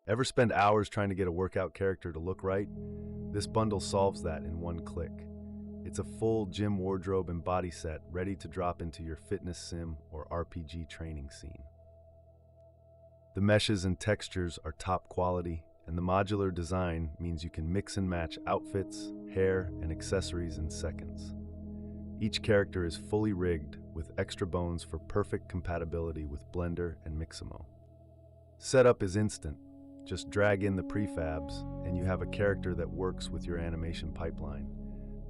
Ever spend hours trying to get a workout character to look right? This bundle solves that in one click. It's a full gym wardrobe and body set ready to drop into your fitness sim or RPG training scene. The meshes and textures are top quality, and the modular design means you can mix and match outfits, hair, and accessories in seconds. Each character is fully rigged with extra bones for perfect compatibility with Blender and Mixamo. Setup is instant. Just drag in the prefabs, and you have a character that works with your animation pipeline.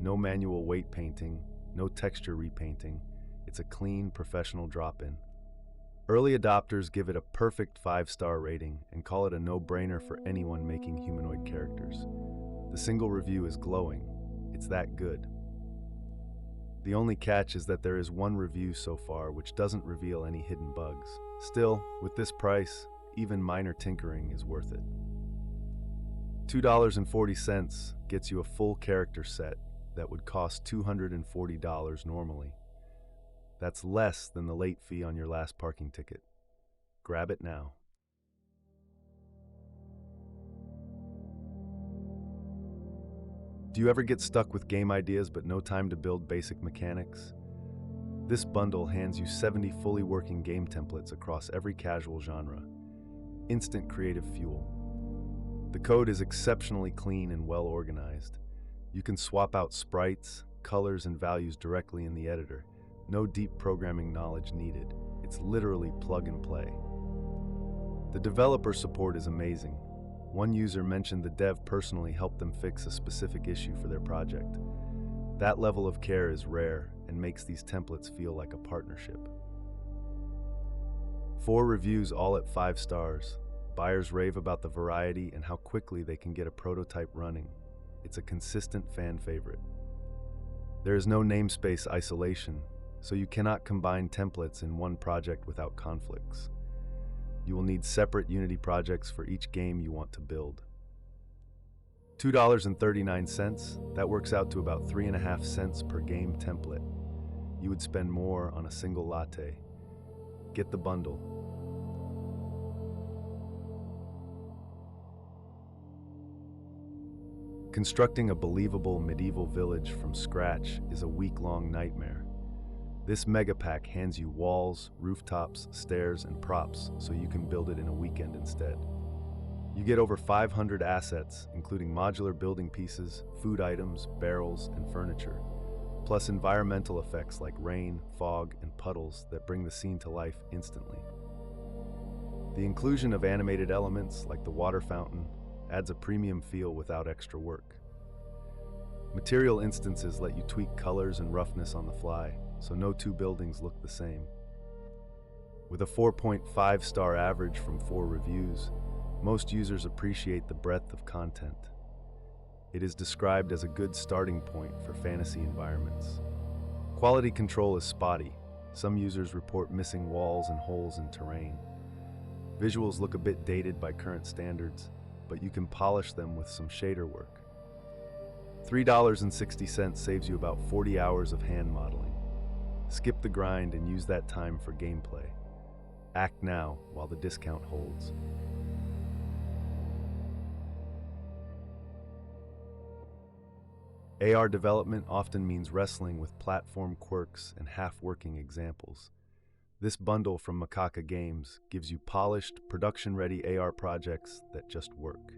No manual weight painting, no texture repainting. It's a clean, professional drop-in. Early adopters give it a perfect 5-star rating and call it a no-brainer for anyone making humanoid characters. The single review is glowing. It's that good. The only catch is that there is one review so far which doesn't reveal any hidden bugs. Still, with this price, even minor tinkering is worth it. $2.40 gets you a full character set that would cost $240 normally. That's less than the late fee on your last parking ticket. Grab it now. Do you ever get stuck with game ideas but no time to build basic mechanics? This bundle hands you 70 fully working game templates across every casual genre. Instant creative fuel. The code is exceptionally clean and well organized. You can swap out sprites, colors, and values directly in the editor. No deep programming knowledge needed. It's literally plug and play. The developer support is amazing. One user mentioned the dev personally helped them fix a specific issue for their project. That level of care is rare and makes these templates feel like a partnership. 4 reviews, all at 5 stars. Buyers rave about the variety and how quickly they can get a prototype running. It's a consistent fan favorite. There is no namespace isolation, so you cannot combine templates in one project without conflicts. You will need separate Unity projects for each game you want to build. $2.39, that works out to about 3.5 cents per game template. You would spend more on a single latte. Get the bundle. Constructing a believable medieval village from scratch is a week-long nightmare. This Megapack hands you walls, rooftops, stairs, and props so you can build it in a weekend instead. You get over 500 assets, including modular building pieces, food items, barrels, and furniture, plus environmental effects like rain, fog, and puddles that bring the scene to life instantly. The inclusion of animated elements like the water fountain adds a premium feel without extra work. Material instances let you tweak colors and roughness on the fly, so no 2 buildings look the same. With a 4.5-star average from 4 reviews, most users appreciate the breadth of content. It is described as a good starting point for fantasy environments. Quality control is spotty. Some users report missing walls and holes in terrain. Visuals look a bit dated by current standards, but you can polish them with some shader work. $3.60 saves you about 40 hours of hand modeling. Skip the grind and use that time for gameplay. Act now while the discount holds. AR development often means wrestling with platform quirks and half-working examples. This bundle from Macaca Games gives you polished, production-ready AR projects that just work.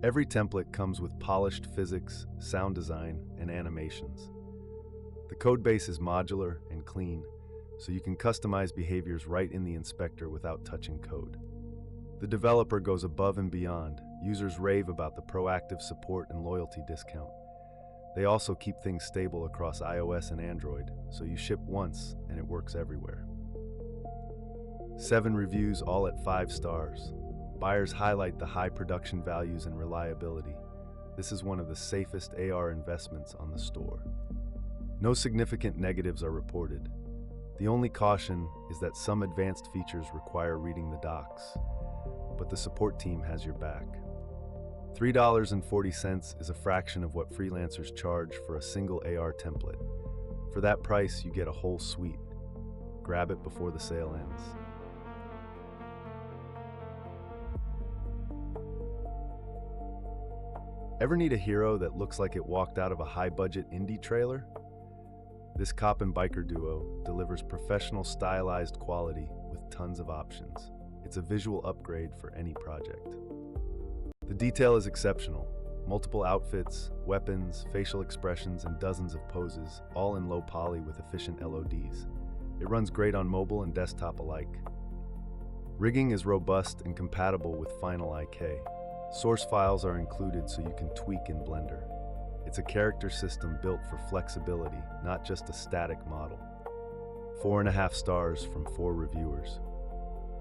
Every template comes with polished physics, sound design, and animations. The codebase is modular and clean, so you can customize behaviors right in the inspector without touching code. The developer goes above and beyond. Users rave about the proactive support and loyalty discount. They also keep things stable across iOS and Android, so you ship once and it works everywhere. 7 reviews, all at 5 stars. Buyers highlight the high production values and reliability. This is one of the safest AR investments on the store. No significant negatives are reported. The only caution is that some advanced features require reading the docs, but the support team has your back. $3.40 is a fraction of what freelancers charge for a single AR template. For that price, you get a whole suite. Grab it before the sale ends. Ever need a hero that looks like it walked out of a high-budget indie trailer? This cop and biker duo delivers professional stylized quality with tons of options. It's a visual upgrade for any project. The detail is exceptional. Multiple outfits, weapons, facial expressions, and dozens of poses, all in low poly with efficient LODs. It runs great on mobile and desktop alike. Rigging is robust and compatible with Final IK. Source files are included so you can tweak in Blender. It's a character system built for flexibility, not just a static model. 4.5 stars from 4 reviewers.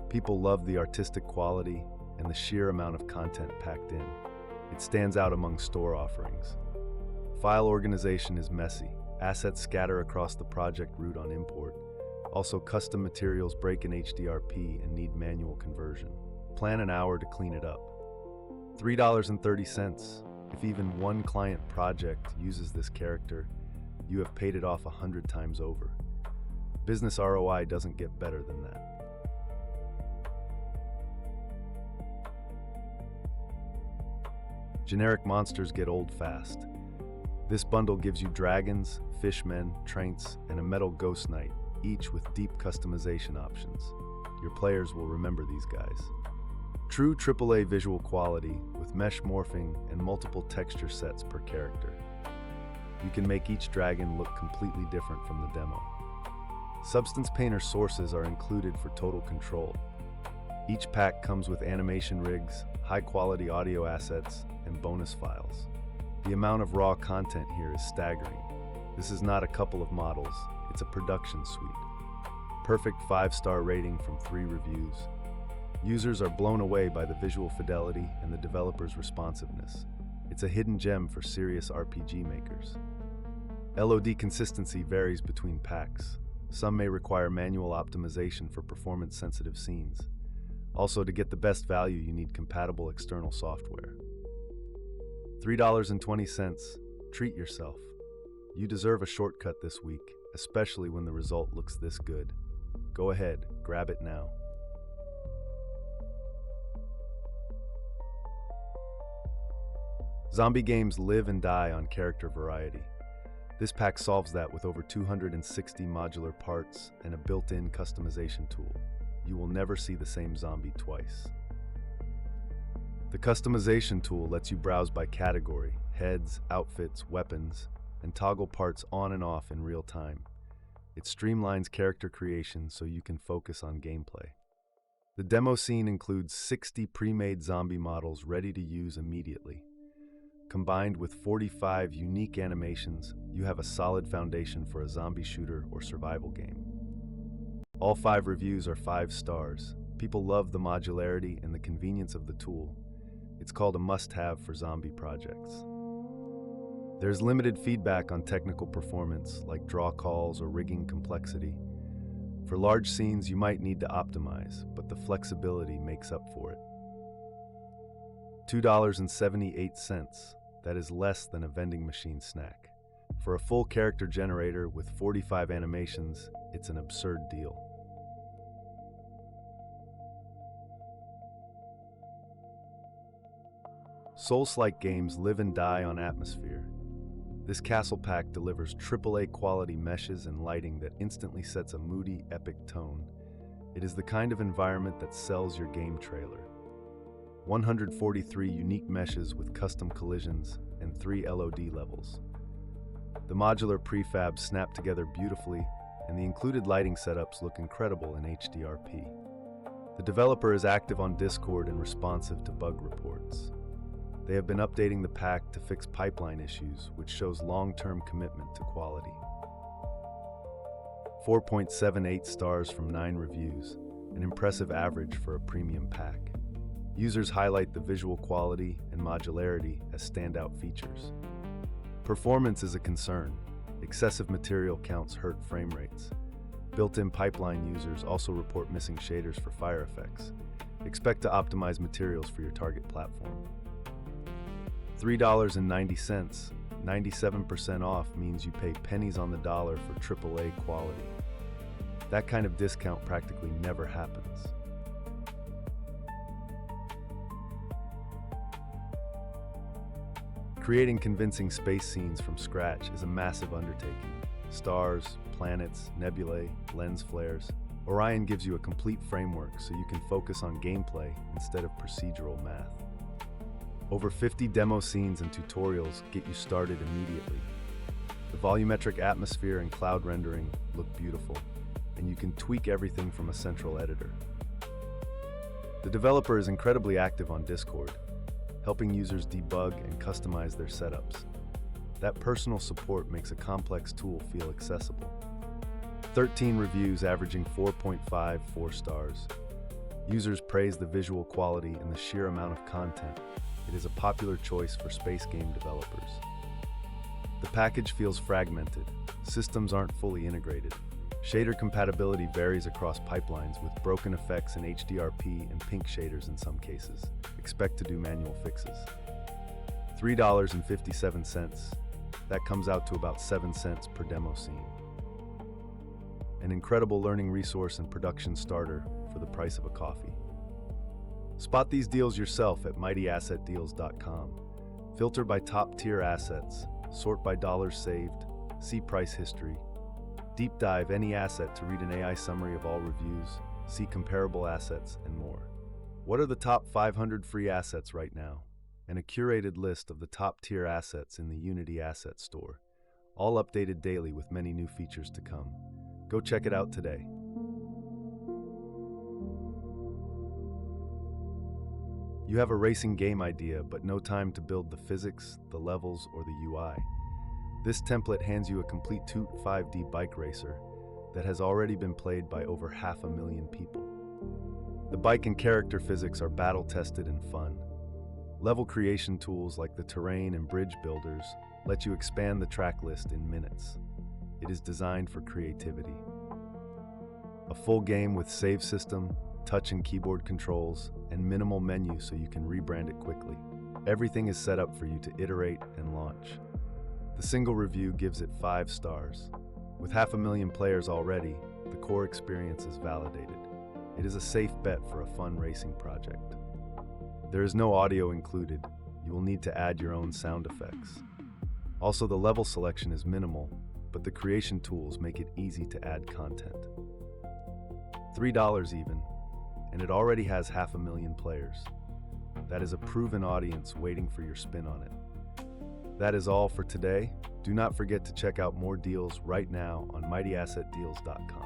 People love the artistic quality and the sheer amount of content packed in. It stands out among store offerings. File organization is messy. Assets scatter across the project root on import. Also, custom materials break in HDRP and need manual conversion. Plan an hour to clean it up. $3.30. If even one client project uses this character, you have paid it off 100 times over. Business ROI doesn't get better than that. Generic monsters get old fast. This bundle gives you dragons, fishmen, traints, and a metal ghost knight, each with deep customization options. Your players will remember these guys. True AAA visual quality with mesh morphing and multiple texture sets per character. You can make each dragon look completely different from the demo. Substance Painter sources are included for total control. Each pack comes with animation rigs, high-quality audio assets, and bonus files. The amount of raw content here is staggering. This is not a couple of models, it's a production suite. Perfect 5-star rating from 3 reviews. Users are blown away by the visual fidelity and the developer's responsiveness. It's a hidden gem for serious RPG makers. LOD consistency varies between packs. Some may require manual optimization for performance-sensitive scenes. Also, to get the best value, you need compatible external software. $3.20. Treat yourself. You deserve a shortcut this week, especially when the result looks this good. Go ahead, grab it now. Zombie games live and die on character variety. This pack solves that with over 260 modular parts and a built-in customization tool. You will never see the same zombie twice. The customization tool lets you browse by category, heads, outfits, weapons, and toggle parts on and off in real time. It streamlines character creation so you can focus on gameplay. The demo scene includes 60 pre-made zombie models ready to use immediately. Combined with 45 unique animations, you have a solid foundation for a zombie shooter or survival game. All 5 reviews are 5 stars. People love the modularity and the convenience of the tool. It's called a must-have for zombie projects. There's limited feedback on technical performance, like draw calls or rigging complexity. For large scenes, you might need to optimize, but the flexibility makes up for it. $2.78. That is less than a vending machine snack. For a full character generator with 45 animations, it's an absurd deal. Souls-like games live and die on atmosphere. This castle pack delivers AAA quality meshes and lighting that instantly sets a moody, epic tone. It is the kind of environment that sells your game trailer. 143 unique meshes with custom collisions and 3 LOD levels. The modular prefabs snap together beautifully, and the included lighting setups look incredible in HDRP. The developer is active on Discord and responsive to bug reports. They have been updating the pack to fix pipeline issues, which shows long-term commitment to quality. 4.78 stars from 9 reviews, an impressive average for a premium pack. Users highlight the visual quality and modularity as standout features. Performance is a concern. Excessive material counts hurt frame rates. Built-in pipeline users also report missing shaders for fire effects. Expect to optimize materials for your target platform. $3.90, 97% off means you pay pennies on the dollar for AAA quality. That kind of discount practically never happens. Creating convincing space scenes from scratch is a massive undertaking. Stars, planets, nebulae, lens flares. ORION gives you a complete framework so you can focus on gameplay instead of procedural math. Over 50 demo scenes and tutorials get you started immediately. The volumetric atmosphere and cloud rendering look beautiful, and you can tweak everything from a central editor. The developer is incredibly active on Discord, helping users debug and customize their setups. That personal support makes a complex tool feel accessible. 13 reviews averaging 4.54 stars. Users praise the visual quality and the sheer amount of content. It is a popular choice for space game developers. The package feels fragmented. Systems aren't fully integrated. Shader compatibility varies across pipelines with broken effects in HDRP and pink shaders in some cases. Expect to do manual fixes. $3.57. That comes out to about 7 cents per demo scene. An incredible learning resource and production starter for the price of a coffee. Spot these deals yourself at mightyassetdeals.com. Filter by top-tier assets, sort by dollars saved, see price history. Deep dive any asset to read an AI summary of all reviews, see comparable assets, and more. What are the top 500 free assets right now? And a curated list of the top-tier assets in the Unity Asset Store, all updated daily with many new features to come. Go check it out today. You have a racing game idea, but no time to build the physics, the levels, or the UI. This template hands you a complete 5D bike racer that has already been played by over 500,000 people. The bike and character physics are battle-tested and fun. Level creation tools like the terrain and bridge builders let you expand the track list in minutes. It is designed for creativity. A full game with save system, touch and keyboard controls, and minimal menu so you can rebrand it quickly. Everything is set up for you to iterate and launch. The single review gives it 5 stars. With 500,000 players already, the core experience is validated. It is a safe bet for a fun racing project. There is no audio included. You will need to add your own sound effects. Also, the level selection is minimal, but the creation tools make it easy to add content. $3 even, and it already has 500,000 players. That is a proven audience waiting for your spin on it. That is all for today. Do not forget to check out more deals right now on mightyassetdeals.com.